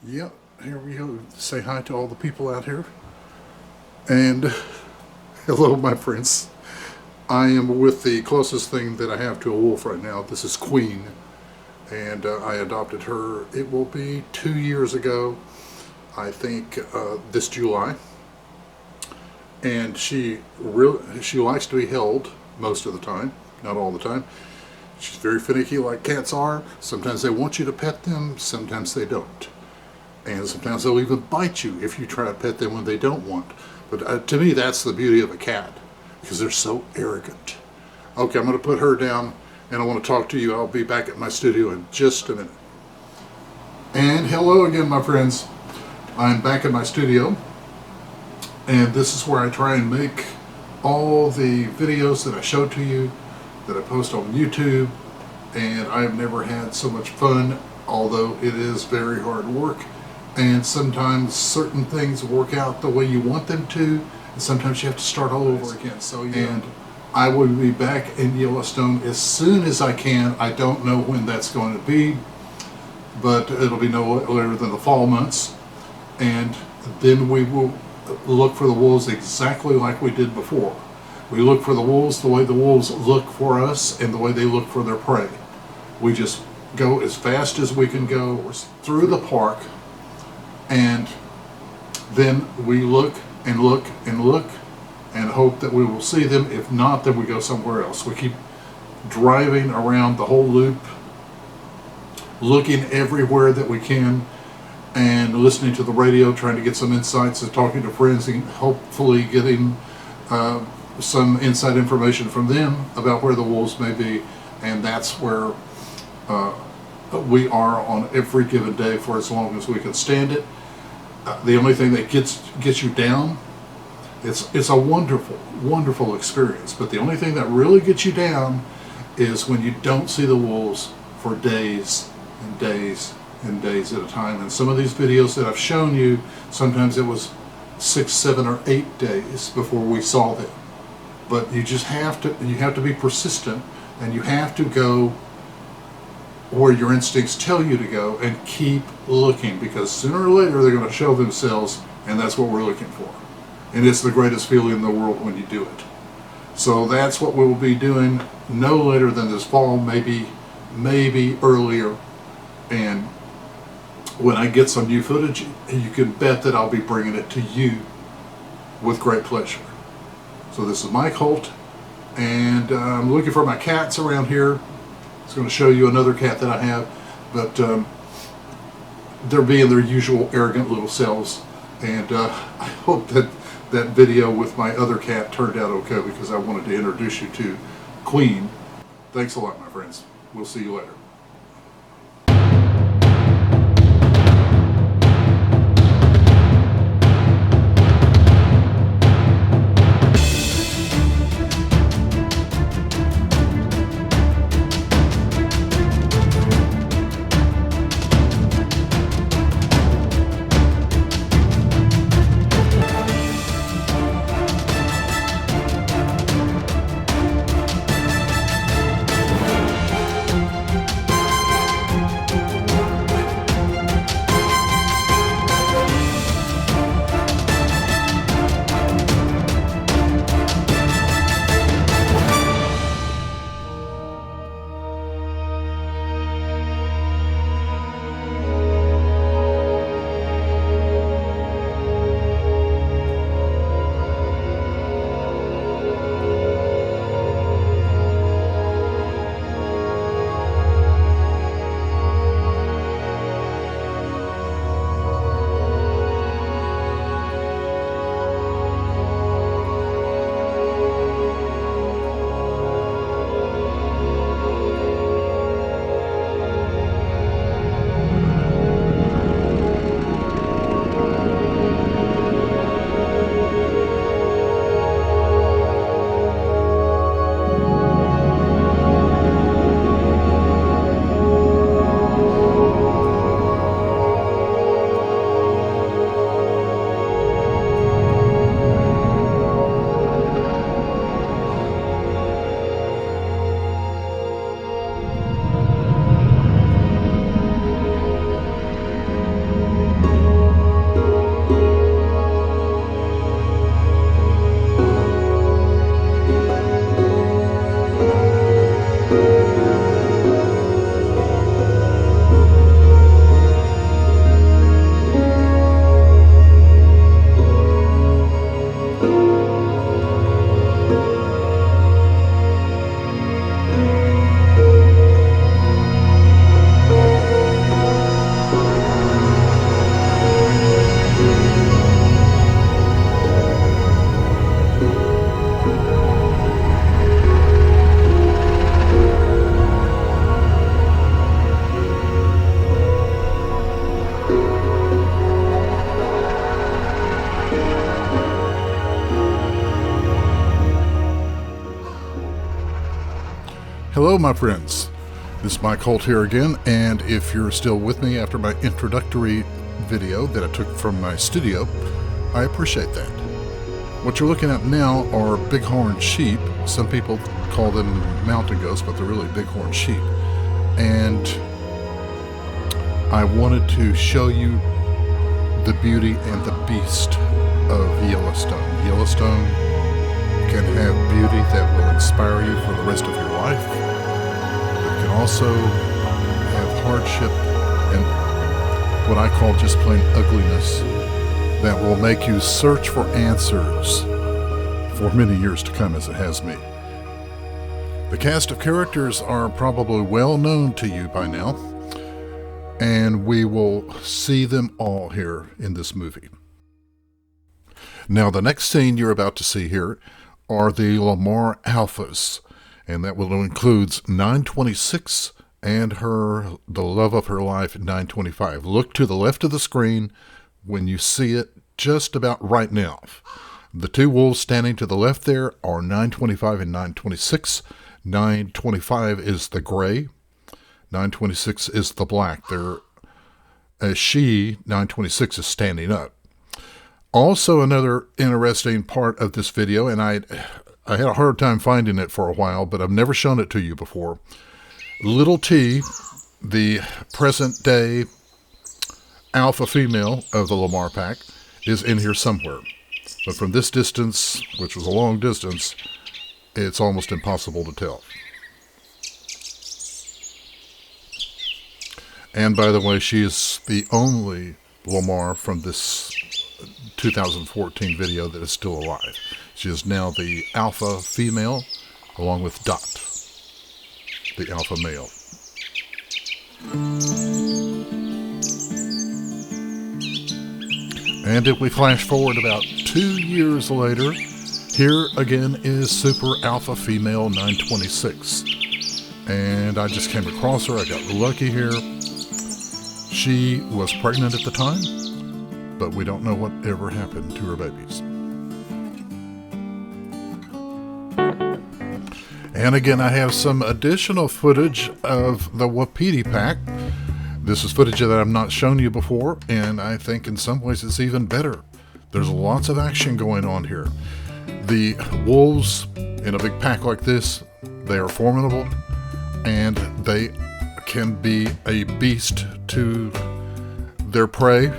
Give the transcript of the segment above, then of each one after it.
Yep, here we go. Say hi to all the people out here. And hello, my friends. I am with the closest thing that I have to a wolf right now. This is Queen. And I adopted her, it will be 2 years ago, I think this July. And she likes to be held most of the time, not all the time. She's very finicky like cats are. Sometimes they want you to pet them, sometimes they don't. And sometimes they'll even bite you if you try to pet them when they don't want. But to me, that's the beauty of a cat, because they're so arrogant. Okay, I'm going to put her down, and I want to talk to you. I'll be back at my studio in just a minute. And hello again, my friends. I'm back in my studio, and this is where I try and make all the videos that I show to you, that I post on YouTube, and I've never had so much fun, although it is very hard work. And sometimes certain things work out the way you want them to, and sometimes you have to start all over again. So yeah. And I will be back in Yellowstone as soon as I can. I don't know when that's going to be, but it'll be no later than the fall months. And then we will look for the wolves exactly like we did before. We look for the wolves the way the wolves look for us and the way they look for their prey. We just go as fast as we can go through the park, and then we look and look and look and hope that we will see them. If not, then we go somewhere else. We keep driving around the whole loop, looking everywhere that we can, and listening to the radio, trying to get some insights and talking to friends, and hopefully getting some inside information from them about where the wolves may be. And that's where we are on every given day for as long as we can stand it. The only thing that gets you down, it's a wonderful experience, but the only thing that really gets you down is when you don't see the wolves for days and days and days at a time. And some of these videos that I've shown you, sometimes it was 6, 7, or 8 days before we saw them. But you just have to be persistent, and you have to go where your instincts tell you to go and keep looking, because sooner or later they're going to show themselves, and that's what we're looking for. And it's the greatest feeling in the world when you do it. So that's what we will be doing no later than this fall, maybe earlier. And when I get some new footage, you can bet that I'll be bringing it to you with great pleasure. So this is Mike Holt, and I'm looking for my cats around here. I was going to show you another cat that I have, but they're being their usual arrogant little selves. And I hope that that video with my other cat turned out okay, because I wanted to introduce you to Queen. Thanks a lot, my friends. We'll see you later. Hello, my friends. This is Mike Holt here again, and if you're still with me after my introductory video that I took from my studio, I appreciate that. What you're looking at now are bighorn sheep. Some people call them mountain goats, but they're really bighorn sheep. And I wanted to show you the beauty and the beast of Yellowstone. Yellowstone can have beauty that will inspire you for the rest of your life. It can also have hardship and what I call just plain ugliness that will make you search for answers for many years to come, as it has me. The cast of characters are probably well known to you by now, and we will see them all here in this movie. Now, the next scene you're about to see here are the Lamar Alphas, and that will include 926 and the love of her life, 925. Look to the left of the screen when you see it just about right now. The two wolves standing to the left there are 925 and 926. 925 is the gray. 926 is the black. 926 is standing up. Also, another interesting part of this video, and I had a hard time finding it for a while, but I've never shown it to you before. Little T, the present day alpha female of the Lamar pack, is in here somewhere. But from this distance, which was a long distance, it's almost impossible to tell. And by the way, she is the only Lamar from this 2014 video that is still alive. She is now the alpha female, along with Dot, the alpha male. And if we flash forward about 2 years later, here again is super alpha female 926. And I just came across her. I got lucky here. She was pregnant at the time, but we don't know what ever happened to her babies. And again, I have some additional footage of the Wapiti pack. This is footage that I've not shown you before, and I think in some ways it's even better. There's lots of action going on here. The wolves in a big pack like this, they are formidable, and they can be a beast to their prey.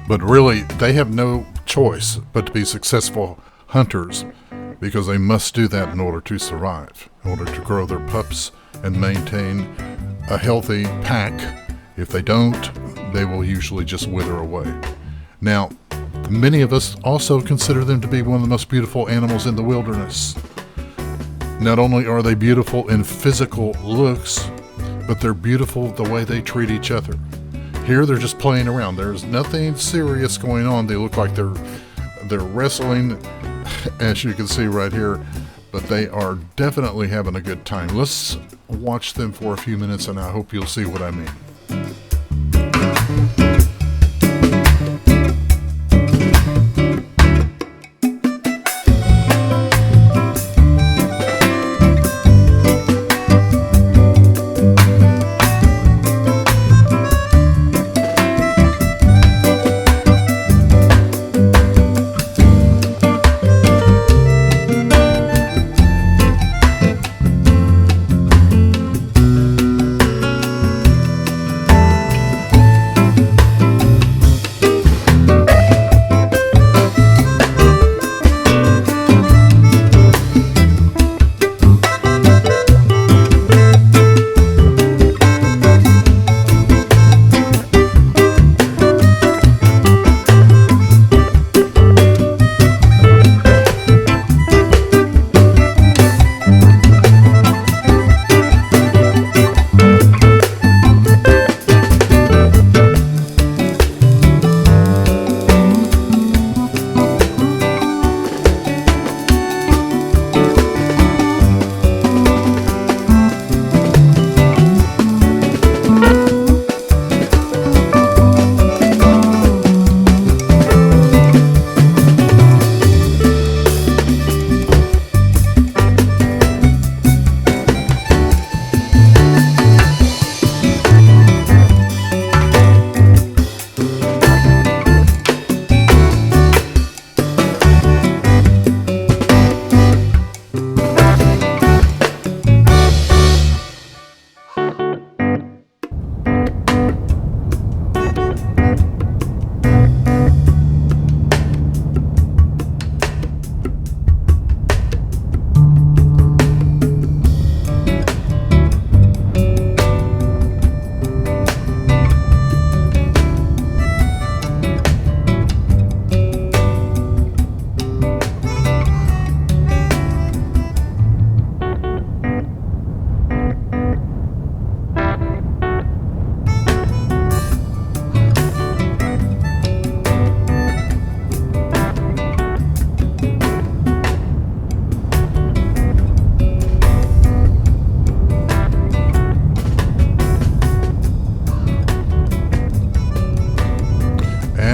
But really, they have no choice but to be successful hunters, because they must do that in order to survive, in order to grow their pups and maintain a healthy pack. If they don't, they will usually just wither away. Now, many of us also consider them to be one of the most beautiful animals in the wilderness. Not only are they beautiful in physical looks, but they're beautiful the way they treat each other. Here they're just playing around. There's nothing serious going on. They look like they're wrestling, as you can see right here, but they are definitely having a good time. Let's watch them for a few minutes, and I hope you'll see what I mean.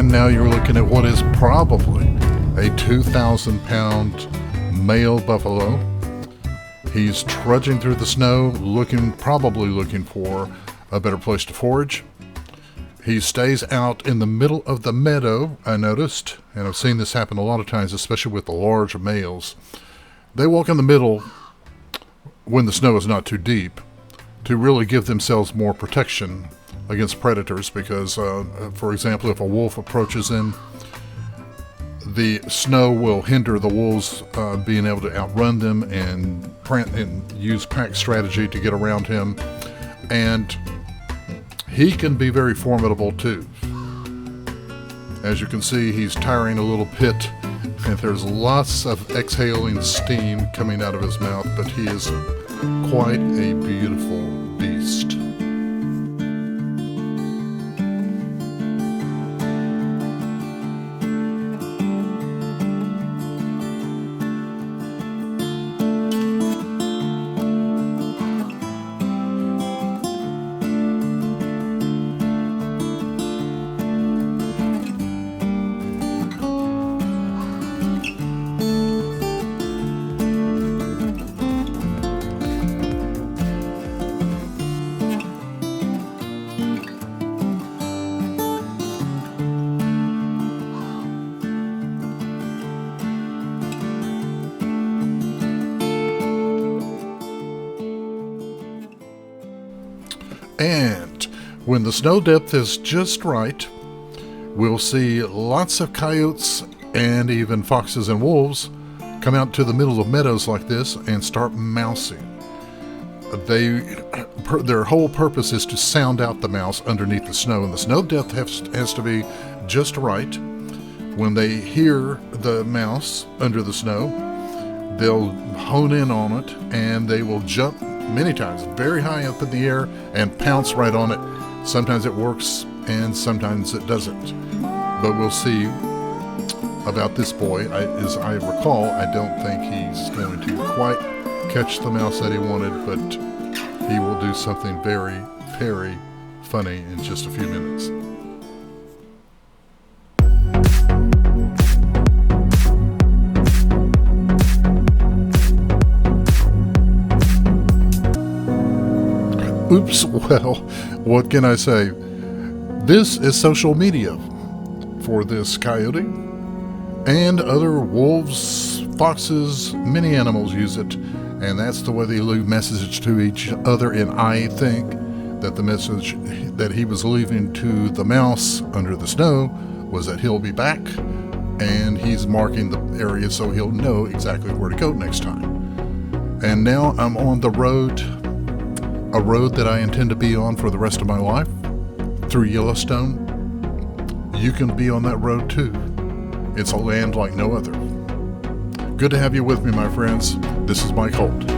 And now you're looking at what is probably a 2,000-pound male buffalo. He's trudging through the snow, probably looking for a better place to forage. He stays out in the middle of the meadow, I noticed, and I've seen this happen a lot of times, especially with the large males. They walk in the middle when the snow is not too deep to really give themselves more protection against predators because, for example, if a wolf approaches in, the snow will hinder the wolves being able to outrun them and use pack strategy to get around him. And he can be very formidable too. As you can see, he's tiring a little pit, and there's lots of exhaling steam coming out of his mouth, but he is quite a beautiful beast. And when the snow depth is just right, we'll see lots of coyotes and even foxes and wolves come out to the middle of meadows like this and start mousing. Their whole purpose is to sound out the mouse underneath the snow, and the snow depth has to be just right. When they hear the mouse under the snow, they'll hone in on it and they will jump many times very high up in the air and pounce right on it. Sometimes it works and sometimes it doesn't. But we'll see about this boy. As I recall, I don't think he's going to quite catch the mouse that he wanted, but he will do something very, very funny in just a few minutes. Oops, well, what can I say? This is social media for this coyote, and other wolves, foxes, many animals use it, and that's the way they leave messages to each other. And I think that the message that he was leaving to the mouse under the snow was that he'll be back, and he's marking the area so he'll know exactly where to go next time. And now I'm on the road, a road that I intend to be on for the rest of my life, through Yellowstone. You can be on that road too. It's a land like no other. Good to have you with me, my friends. This is Mike Holt.